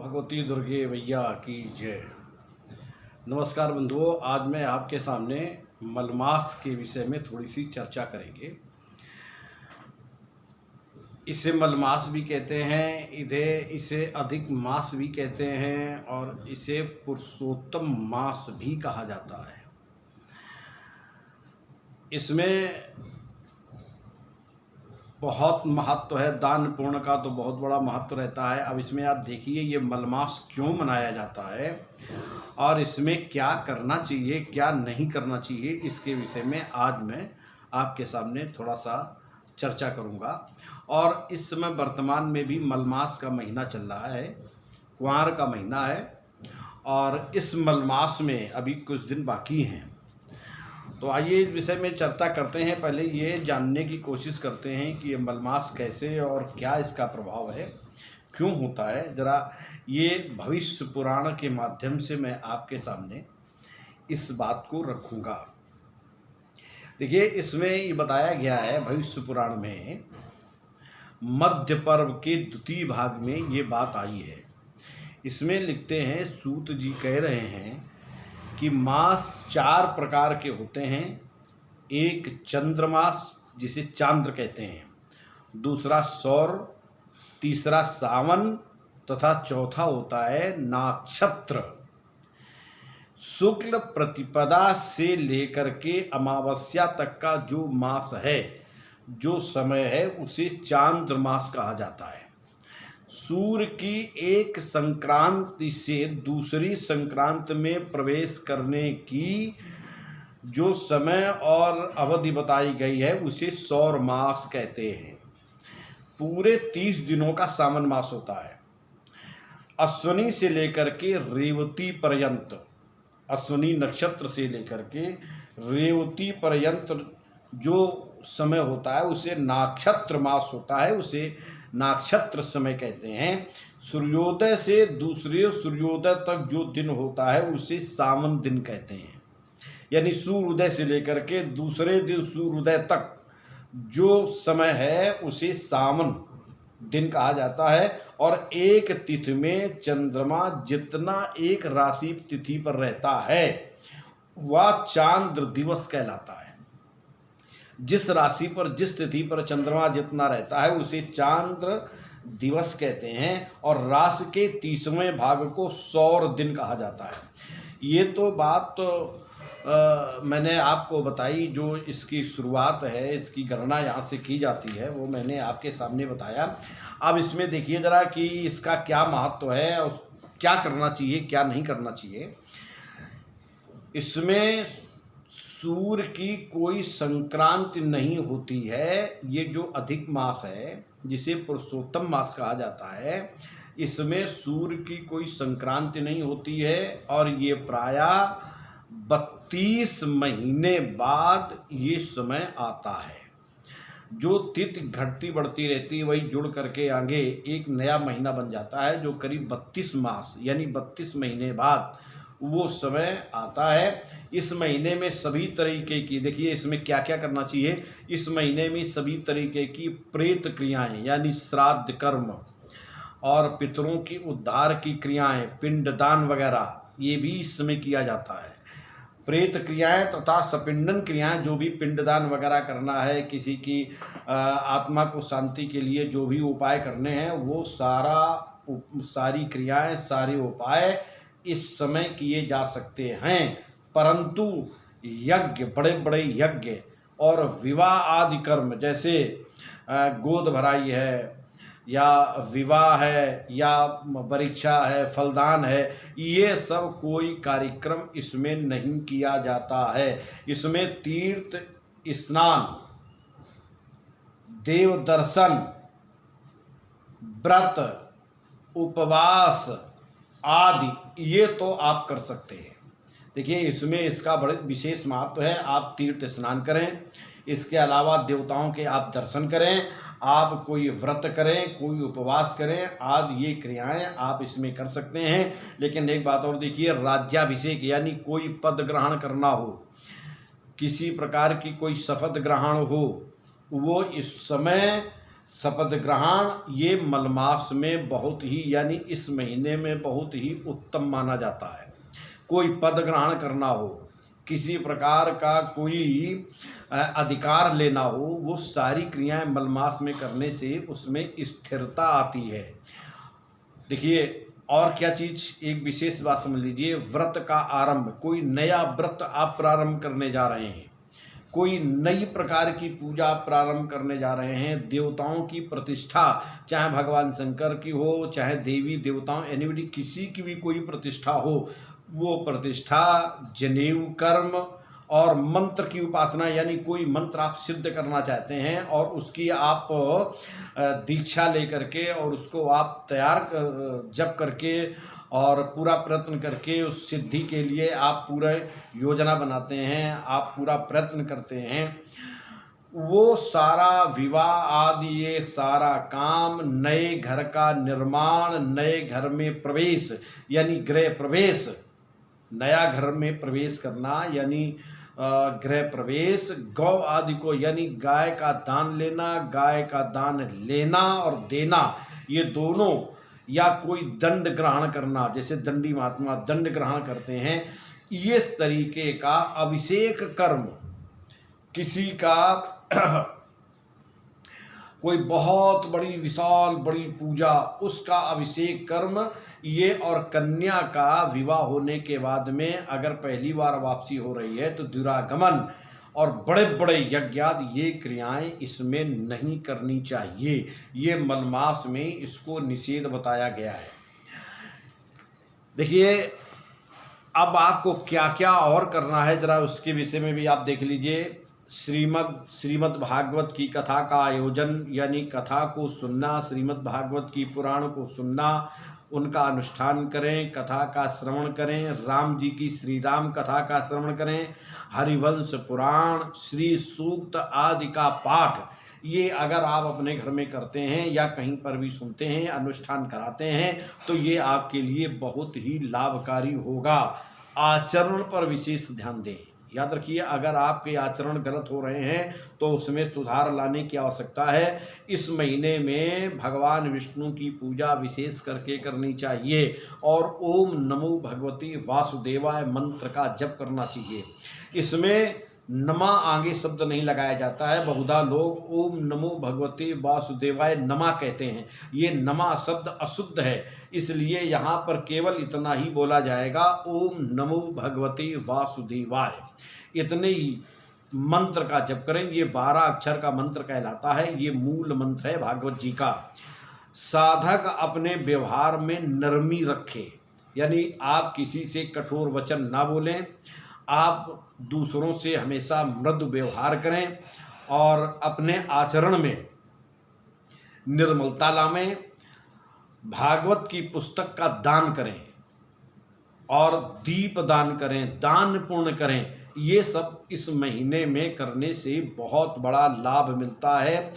भगवती दुर्गे मैया की जय। नमस्कार बंधुओं, आज मैं आपके सामने मलमास के विषय में थोड़ी सी चर्चा करेंगे। इसे मलमास भी कहते हैं, इसे अधिक मास भी कहते हैं और इसे पुरुषोत्तम मास भी कहा जाता है। इसमें बहुत महत्व है, दान पुण्य का तो बहुत बड़ा महत्व रहता है। अब इसमें आप देखिए ये मलमास क्यों मनाया जाता है और इसमें क्या करना चाहिए क्या नहीं करना चाहिए, इसके विषय में आज मैं आपके सामने थोड़ा सा चर्चा करूंगा। और इस समय वर्तमान में भी मलमास का महीना चल रहा है, कुंवार का महीना है और इस मलमास में अभी कुछ दिन बाकी हैं। तो आइए इस विषय में चर्चा करते हैं। पहले ये जानने की कोशिश करते हैं कि ये मलमास कैसे और क्या इसका प्रभाव है, क्यों होता है। ज़रा ये भविष्य पुराण के माध्यम से मैं आपके सामने इस बात को रखूँगा। देखिए, इसमें ये बताया गया है भविष्य पुराण में, मध्य पर्व के द्वितीय भाग में ये बात आई है। इसमें लिखते हैं, सूत जी कह रहे हैं कि मास 4 प्रकार के होते हैं। एक चंद्रमास जिसे चांद्र कहते हैं, दूसरा सौर, तीसरा सावन तथा चौथा होता है नाक्षत्र। शुक्ल प्रतिपदा से लेकर के अमावस्या तक का जो मास है, जो समय है, उसे चांद्र मास कहा जाता है। सूर्य की एक संक्रांति से दूसरी संक्रांति में प्रवेश करने की जो समय और अवधि बताई गई है उसे सौर मास कहते हैं। पूरे 30 दिनों का सावन मास होता है। अश्विनी से लेकर के रेवती पर्यंत, अश्विनी नक्षत्र से लेकर के रेवती पर्यंत जो समय होता है उसे नाक्षत्र मास होता है, उसे नाक्षत्र समय कहते हैं। सूर्योदय से दूसरे सूर्योदय तक जो दिन होता है उसे सावन दिन कहते हैं। यानी सूर्योदय से लेकर के दूसरे दिन सूर्योदय तक जो समय है उसे सावन दिन कहा जाता है। और एक तिथि में चंद्रमा जितना एक राशि तिथि पर रहता है वह चांद्र दिवस कहलाता है। जिस राशि पर जिस तिथि पर चंद्रमा जितना रहता है उसे चांद्र दिवस कहते हैं। और राशि के 30वें भाग को सौर दिन कहा जाता है। ये तो बात मैंने आपको बताई, जो इसकी शुरुआत है, इसकी गणना यहाँ से की जाती है, वो मैंने आपके सामने बताया। अब इसमें देखिए ज़रा कि इसका क्या महत्व है और क्या करना चाहिए क्या नहीं करना चाहिए। इसमें सूर्य की कोई संक्रांति नहीं होती है। ये जो अधिक मास है जिसे पुरुषोत्तम मास कहा जाता है, इसमें सूर्य की कोई संक्रांति नहीं होती है और ये प्रायः 32 महीने बाद ये समय आता है। जो तिथि घटती बढ़ती रहती है वही जुड़ करके आगे एक नया महीना बन जाता है, जो करीब 32 मास यानी 32 महीने बाद वो समय आता है। इस महीने में सभी तरीके की, देखिए इसमें क्या क्या करना चाहिए। इस महीने में सभी तरीके की प्रेत क्रियाएं यानी श्राद्ध कर्म और पितरों की उद्धार की क्रियाएं, पिंडदान वगैरह, ये भी इस समय किया जाता है। प्रेत क्रियाएं तथा सपिंडन क्रियाएं, जो भी पिंडदान वगैरह करना है, किसी की आत्मा को शांति के लिए जो भी उपाय करने हैं, वो सारी क्रियाएं, सारे उपाय इस समय किए जा सकते हैं। परंतु यज्ञ, बड़े बड़े यज्ञ और विवाह आदि कर्म, जैसे गोद भराई है या विवाह है या परीक्षा है, फलदान है, ये सब कोई कार्यक्रम इसमें नहीं किया जाता है। इसमें तीर्थ स्नान, देव दर्शन, व्रत, उपवास आदि ये तो आप कर सकते हैं। देखिए, इसमें इसका बड़े विशेष महत्व है। आप तीर्थ स्नान करें, इसके अलावा देवताओं के आप दर्शन करें, आप कोई व्रत करें, कोई उपवास करें, आदि ये क्रियाएं आप इसमें कर सकते हैं। लेकिन एक बात और देखिए, राज्याभिषेक यानी कोई पद ग्रहण करना हो, किसी प्रकार की कोई शपथ ग्रहण हो, वो इस समय शपथ ग्रहण ये मलमास में बहुत ही यानी इस महीने में बहुत ही उत्तम माना जाता है। कोई पद ग्रहण करना हो, किसी प्रकार का कोई अधिकार लेना हो, वो सारी क्रियाएं मलमास में करने से उसमें स्थिरता आती है। देखिए और क्या चीज़, एक विशेष बात समझ लीजिए, व्रत का आरंभ, कोई नया व्रत आप प्रारंभ करने जा रहे हैं, कोई नई प्रकार की पूजा प्रारंभ करने जा रहे हैं, देवताओं की प्रतिष्ठा, चाहे भगवान शंकर की हो, चाहे देवी देवताओं एनीबडी किसी की भी कोई प्रतिष्ठा हो, वो प्रतिष्ठा जनेऊ कर्म और मंत्र की उपासना, यानी कोई मंत्र आप सिद्ध करना चाहते हैं और उसकी आप दीक्षा लेकर के और उसको आप तैयार जप करके और पूरा प्रयत्न करके उस सिद्धि के लिए आप पूरा योजना बनाते हैं, आप पूरा प्रयत्न करते हैं, वो सारा विवाह आदि ये सारा काम, नए घर का निर्माण, नए घर में प्रवेश यानी गृह प्रवेश, नया घर में प्रवेश करना यानी गृह प्रवेश, गौ आदि को यानी गाय का दान लेना, गाय का दान लेना और देना, ये दोनों, या कोई दंड ग्रहण करना, जैसे दंडी महात्मा दंड ग्रहण करते हैं, ये तरीके का अभिषेक कर्म, किसी का कोई बहुत बड़ी विशाल बड़ी पूजा, उसका अभिषेक कर्म ये, और कन्या का विवाह होने के बाद में अगर पहली बार वापसी हो रही है तो दुरागमन और बड़े बड़े यज्ञादि ये क्रियाएं इसमें नहीं करनी चाहिए। ये मलमास में इसको निषेध बताया गया है। देखिए अब आपको क्या क्या और करना है जरा उसके विषय में भी आप देख लीजिए। श्रीमद् भागवत की कथा का आयोजन यानी कथा को सुनना, श्रीमद् भागवत की पुराण को सुनना, उनका अनुष्ठान करें, कथा का श्रवण करें, राम जी की श्री राम कथा का श्रवण करें, हरिवंश पुराण, श्री सूक्त आदि का पाठ, ये अगर आप अपने घर में करते हैं या कहीं पर भी सुनते हैं, अनुष्ठान कराते हैं, तो ये आपके लिए बहुत ही लाभकारी होगा। आचरण पर विशेष ध्यान दें। याद रखिए अगर आपके आचरण गलत हो रहे हैं तो उसमें सुधार लाने की आवश्यकता है। इस महीने में भगवान विष्णु की पूजा विशेष करके करनी चाहिए और ओम नमो भगवती वासुदेवाय मंत्र का जप करना चाहिए। इसमें नमा आगे शब्द नहीं लगाया जाता है। बहुधा लोग ओम नमो भगवते वासुदेवाय नमा कहते हैं, ये नमा शब्द अशुद्ध है, इसलिए यहाँ पर केवल इतना ही बोला जाएगा ओम नमो भगवते वासुदेवाय। इतने ही मंत्र का जप करें। ये 12 अक्षर का मंत्र कहलाता है, ये मूल मंत्र है भागवत जी का। साधक अपने व्यवहार में नरमी रखे, यानी आप किसी से कठोर वचन ना बोलें, आप दूसरों से हमेशा मृदु व्यवहार करें और अपने आचरण में निर्मलता लाएं। भागवत की पुस्तक का दान करें और दीप दान करें, दान पुण्य करें। ये सब इस महीने में करने से बहुत बड़ा लाभ मिलता है।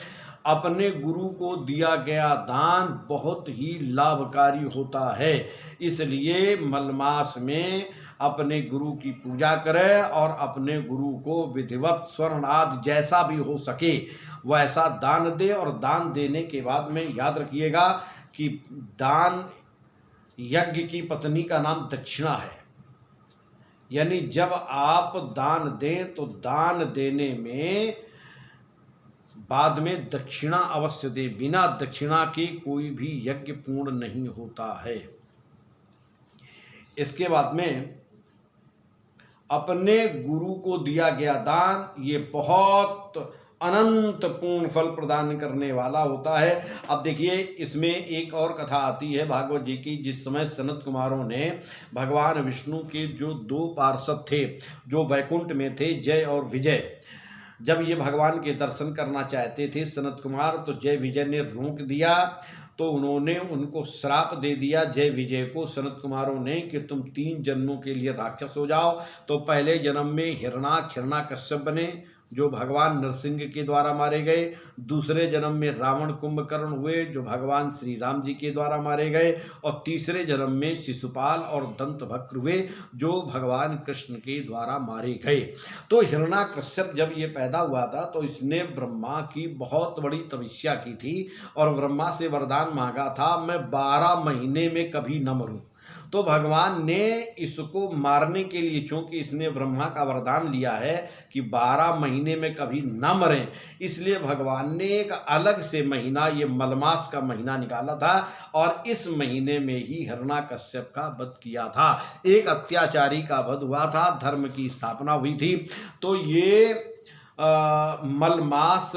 अपने गुरु को दिया गया दान बहुत ही लाभकारी होता है, इसलिए मलमास में अपने गुरु की पूजा करें और अपने गुरु को विधिवत स्वर्ण आदि जैसा भी हो सके वैसा दान दे। और दान देने के बाद में याद रखिएगा कि दान यज्ञ की पत्नी का नाम दक्षिणा है, यानी जब आप दान दें तो दान देने में बाद में दक्षिणा अवश्य दे। बिना दक्षिणा के कोई भी यज्ञ पूर्ण नहीं होता है। इसके बाद में अपने गुरु को दिया गया दान ये बहुत अनंत पूर्ण फल प्रदान करने वाला होता है। अब देखिए इसमें एक और कथा आती है भागवत जी की। जिस समय सनत कुमारों ने भगवान विष्णु के जो 2 पार्षद थे जो वैकुंठ में थे, जय और विजय, जब ये भगवान के दर्शन करना चाहते थे सनत कुमार, तो जय विजय ने रोक दिया। तो उन्होंने उनको श्राप दे दिया जय विजय को, सनत कुमारों ने, कि तुम 3 जन्मों के लिए राक्षस हो जाओ। तो पहले जन्म में हिरणाक्ष हिरण्यकश्यप बने, जो भगवान नरसिंह के द्वारा मारे गए। दूसरे जन्म में रावण कुंभकर्ण हुए, जो भगवान श्री राम जी के द्वारा मारे गए। और तीसरे जन्म में शिशुपाल और दंतभक्र हुए, जो भगवान कृष्ण के द्वारा मारे गए। तो हिरण्याकश्यप जब ये पैदा हुआ था तो इसने ब्रह्मा की बहुत बड़ी तपस्या की थी और ब्रह्मा से वरदान मांगा था, मैं 12 महीने में कभी न मरूं। तो भगवान ने इसको मारने के लिए, चूंकि इसने ब्रह्मा का वरदान लिया है कि 12 महीने में कभी न मरें, इसलिए भगवान ने एक अलग से महीना, ये मलमास का महीना निकाला था और इस महीने में ही हिरण्याकश्यप का वध किया था। एक अत्याचारी का वध हुआ था, धर्म की स्थापना हुई थी। तो ये मलमास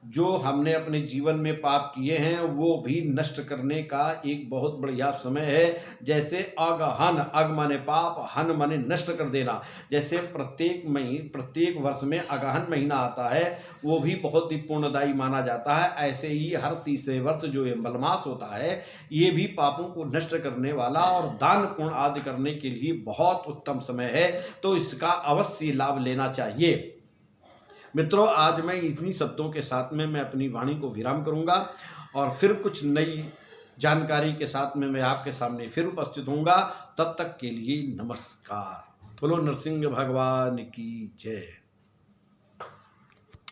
जो हमने अपने जीवन में पाप किए हैं वो भी नष्ट करने का एक बहुत बढ़िया समय है। जैसे अगहन, अग माने पाप, हन माने नष्ट कर देना। जैसे प्रत्येक वर्ष में अगहन महीना आता है, वो भी बहुत ही पुण्यदायी माना जाता है। ऐसे ही हर तीसरे वर्ष जो ये मलमास होता है, ये भी पापों को नष्ट करने वाला और दान पुण्य आदि करने के लिए बहुत उत्तम समय है। तो इसका अवश्य लाभ लेना चाहिए। मित्रों, आज मैं इन्हीं शब्दों के साथ में मैं अपनी वाणी को विराम करूंगा और फिर कुछ नई जानकारी के साथ में मैं आपके सामने फिर उपस्थित होऊंगा। तब तक के लिए नमस्कार। बोलो नरसिंह भगवान की जय।